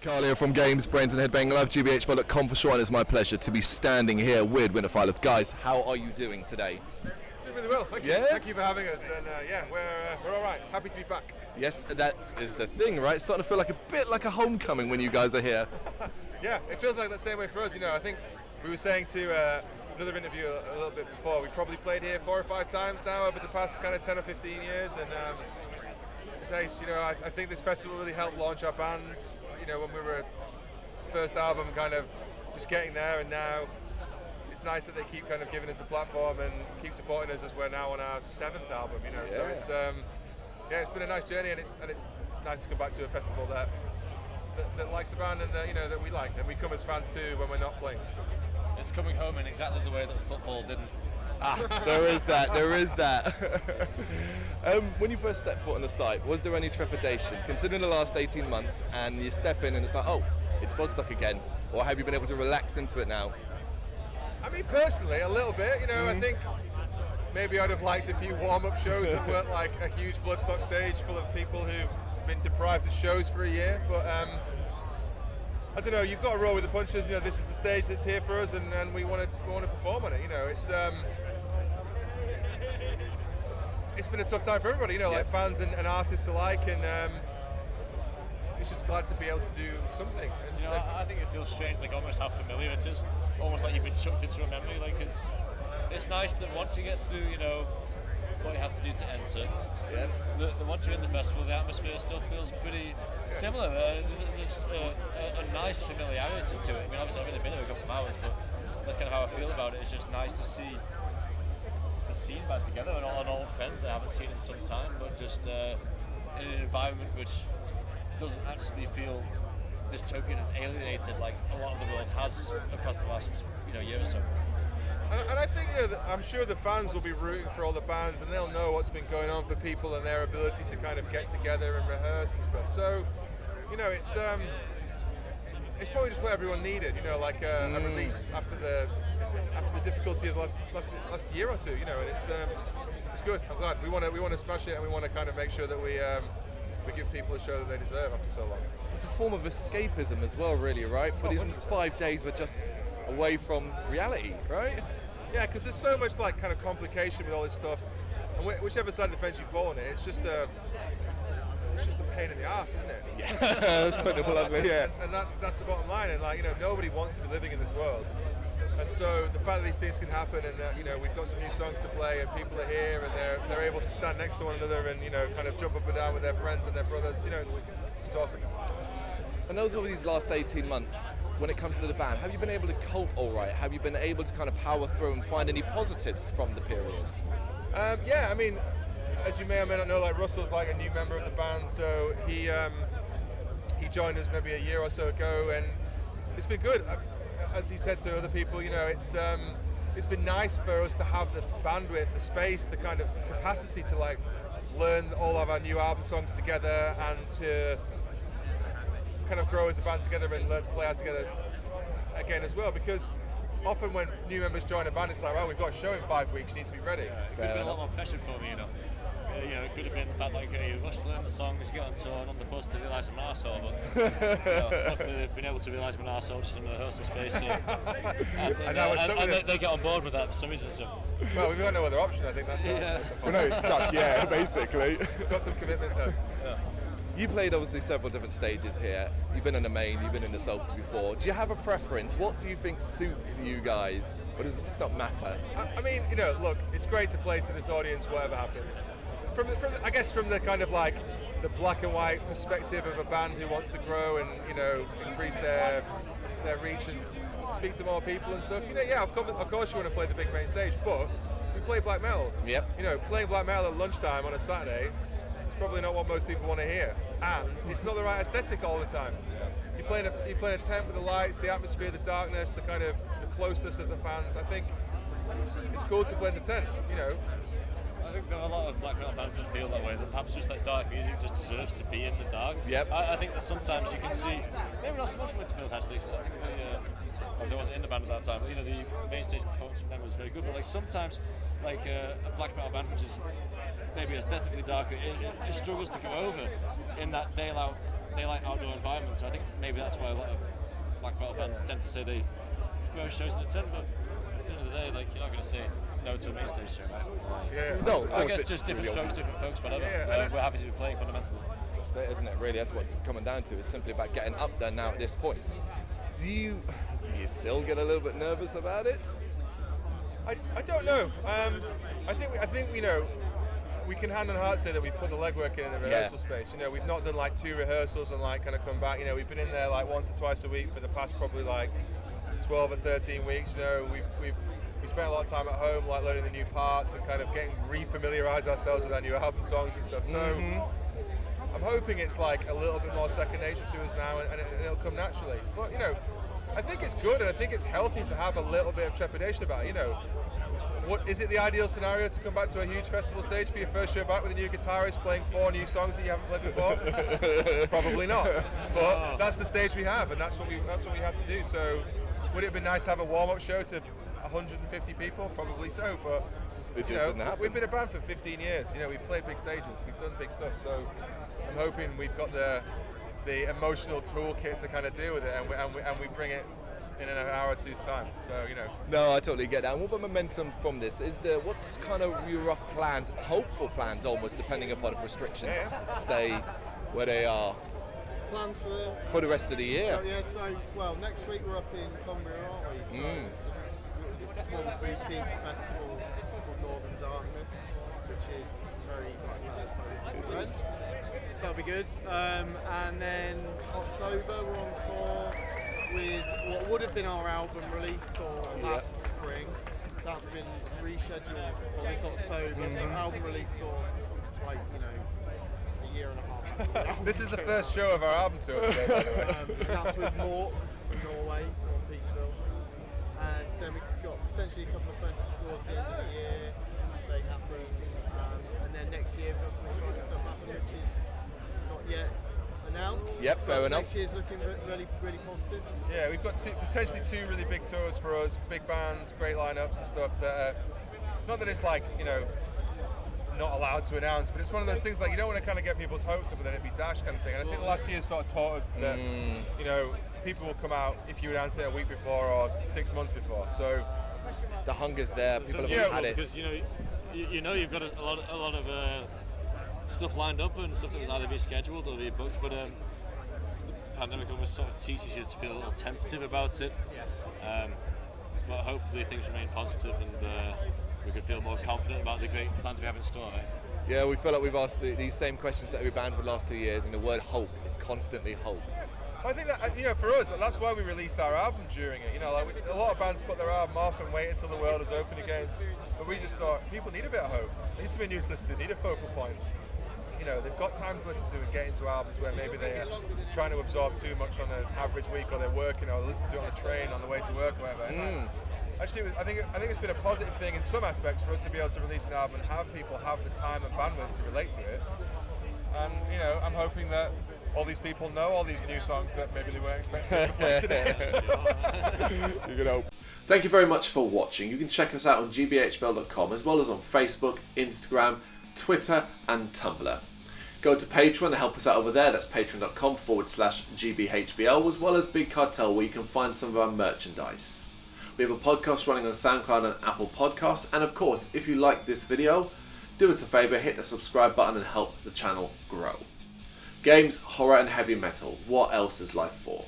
Carl here from Brrraaains A Head-Banging Life, gbhblofficial, and it's my pleasure to be standing here with Winterfylleth. Guys, how are you doing today? Doing really well, thank you. Yeah? Thank you for having us, and we're all right. Happy to be back. Yes, that is the thing, right? It's starting to feel like a bit like a homecoming when you guys are here. Yeah, it feels like that same way for us. You know, I think we were saying to another interview a little bit before, we've probably played here 4 or 5 times now over the past kind of 10 or 15 years, and it's nice. You know, I think this festival really helped launch our band. You know, when we were first album, kind of just getting there, and now it's nice that they keep kind of giving us a platform and keep supporting us as we're now on our 7th album. You know, Yeah. so it's it's been a nice journey, and it's nice to come back to a festival that likes the band and that we like, and we come as fans too when we're not playing. It's coming home in exactly the way that football didn't. There is that. When you first stepped foot on the site, was there any trepidation, considering the last 18 months, and you step in and it's like, oh, it's Bloodstock again, or have you been able to relax into it now? I mean, personally, a little bit. You know, I think maybe I'd have liked a few warm-up shows that weren't like a huge Bloodstock stage full of people who've been deprived of shows for a year. But I don't know. You've got to roll with the punches. You know, this is the stage that's here for us, and we want to perform on it. You know, it's been a tough time for everybody. You know, like fans and artists alike, and it's just glad to be able to do something. And, You know, I think it feels strange, like almost how familiar it is, almost like you've been chucked into a memory. Like it's nice that once you get through, you know, what you have to do to enter. Yeah. The once you're in the festival, the atmosphere still feels pretty similar. There's a nice familiarity to it. I mean, obviously I've only been here a couple of hours, but that's kind of how I feel about it. It's just nice to see the scene back together and all old friends that I haven't seen in some time, but just in an environment which doesn't actually feel dystopian and alienated like a lot of the world has across the last year or so. And I think I'm sure the fans will be rooting for all the bands, and they'll know what's been going on for people and their ability to kind of get together and rehearse and stuff. So, you know, it's probably just what everyone needed. You know, like a release after the difficulty of the last year or two. You know, and it's good. I'm glad we want to smash it, and we want to kind of make sure that we give people a show that they deserve after so long. It's a form of escapism as well, really, right? For these 5 days, we're just away from reality, right? Yeah, because there's so much like kind of complication with all this stuff, and whichever side of the fence you fall on it's just a pain in the arse, isn't it? Yeah, that's putting it bluntly, yeah. And that's the bottom line, and nobody wants to be living in this world. And so the fact that these things can happen, and we've got some new songs to play, and people are here, and they're able to stand next to one another, and kind of jump up and down with their friends and their brothers. It's awesome. And those over these last 18 months, when it comes to the band, have you been able to cope all right? Have you been able to kind of power through and find any positives from the period? Yeah, I mean, as you may or may not know, like Russell's like a new member of the band, so he joined us maybe a year or so ago, and it's been good. As he said to other people, it's been nice for us to have the bandwidth, the space, the kind of capacity to like learn all of our new album songs together and to kind of grow as a band together and learn to play out together again as well, because often when new members join a band, it's like, well, we've got a show in 5 weeks, you need to be ready. It could have been a lot more pressure for me, it could have been the fact like you rush to learn the songs, you get on tour and on the bus to realise I'm an arsehole, but luckily they've been able to realise I'm an arsehole just in the rehearsal space, so, and they get on board with that for some reason. So. Well, we've got no other option, I think that's Well, no, it's stuck, yeah, basically. We've got some commitment there. Yeah. You played obviously several different stages here. You've been in the main, you've been in the Selfie before. Do you have a preference? What do you think suits you guys? Or does it just not matter? I mean, look, it's great to play to this audience, whatever happens. I guess from the kind of like the black and white perspective of a band who wants to grow and increase their reach and speak to more people and stuff. Of course you want to play the big main stage, but we play black metal. Yep. Playing black metal at lunchtime on a Saturday. It's probably not what most people want to hear, and it's not the right aesthetic all the time. You're playing a tent with the lights, the atmosphere, the darkness, the kind of the closeness of the fans. I think it's cool to play in the tent. I think there are a lot of black metal fans that feel that way, that perhaps just that dark music just deserves to be in the dark. Yep. I think that sometimes you can see, maybe not so much from Winterfylleth actually, I think I wasn't in the band at that time, but the main stage performance from them was very good, but like sometimes like a black metal band which is maybe aesthetically darker, it struggles to go over in that daylight they like outdoor environments. So I think maybe that's why a lot of black metal fans tend to say they prefer shows in the tent. But at the end of the day, like, you're not going to say no to a main stage show, right? Yeah. No, I guess just different strokes, different folks, whatever. We're happy to be playing fundamentally. That's it, isn't it? Really, that's what it's coming down to. It's simply about getting up there now at this point. Do you still get a little bit nervous about it? I don't know. I think we know. We can hand on heart say that we've put the legwork in the rehearsal space. You know, we've not done like 2 rehearsals and like kind of come back. You know, we've been in there like once or twice a week for the past probably like 12 or 13 weeks. You know, we spent a lot of time at home, like learning the new parts and kind of getting re-familiarise ourselves with our new album songs and stuff. So I'm hoping it's like a little bit more second nature to us now, and it'll come naturally. But you know, I think it's good and I think it's healthy to have a little bit of trepidation about it. You know, what is it the ideal scenario to come back to a huge festival stage for your first show back with a new guitarist playing 4 new songs that you haven't played before? Probably not. But that's the stage we have, and that's what we have to do. So would it have been nice to have a warm-up show to 150 people? Probably so, but you know, we've been a band for 15 years. You know, we've played big stages, we've done big stuff. So I'm hoping we've got the emotional toolkit to kind of deal with it, and we bring it in an hour or two's time. So you know. No, I totally get that. And what about momentum from this? What's kind of your rough plans, hopeful plans, almost depending upon if restrictions stay where they are? Plans for the rest of the year? So next week we're up in Cumbria, aren't we? So it's a small boutique festival called Northern Darkness, which is very focused event. So that'll be good. And then October we're on tour with what would have been our album release tour last spring. That's been rescheduled for this October. So album release tour, like, you know, a year and a half. This is the first show of our album tour today, by the way. That's with Mork from Norway, from Peaceville. And then we've got potentially a couple of festivals towards the end of the year, if they happen. And then next year we've got some exciting stuff happening, which is not yet announced. Yep, fair enough. Next year's looking really, really positive. Yeah, we've got potentially 2 really big tours for us, big bands, great lineups and stuff that not that it's like, you know, not allowed to announce, but it's one of those things like you don't want to kind of get people's hopes up and then it'd be dashed kind of thing. And I think the last year sort of taught us that, you know, people will come out if you announce it a week before or 6 months before. So the hunger's there, people have had it. Because you know you've got a lot of stuff lined up and stuff that was either be scheduled or be booked, but the pandemic almost sort of teaches you to feel a little tentative about it. But hopefully things remain positive and we can feel more confident about the great plans we have in store, right? Yeah, we feel like we've asked these same questions to every band for the last 2 years, and the word hope is constantly hope. I think that, you know, for us, that's why we released our album during it. You know, like a lot of bands put their album off and wait until the world is open again. But we just thought people need a bit of hope. They used to be new to listen to, need a focal point. You know, they've got time to listen to and get into albums where maybe they're trying to absorb too much on an average week, or they're working, or listen to it on the train on the way to work, or whatever. Actually, I think it's been a positive thing in some aspects for us to be able to release an album and have people have the time and bandwidth to relate to it. And you know, I'm hoping that all these people know all these new songs that maybe they weren't expecting us to play today. You can hope. Thank you very much for watching. You can check us out on gbhbl.com as well as on Facebook, Instagram, Twitter and Tumblr. Go to Patreon to help us out over there. That's patreon.com/gbhbl, as well as Big Cartel, where you can find some of our merchandise. We have a podcast running on SoundCloud and Apple Podcasts, and of course, if you like this video, do us a favour, hit the subscribe button and help the channel grow. Games, horror and heavy metal, what else is life for?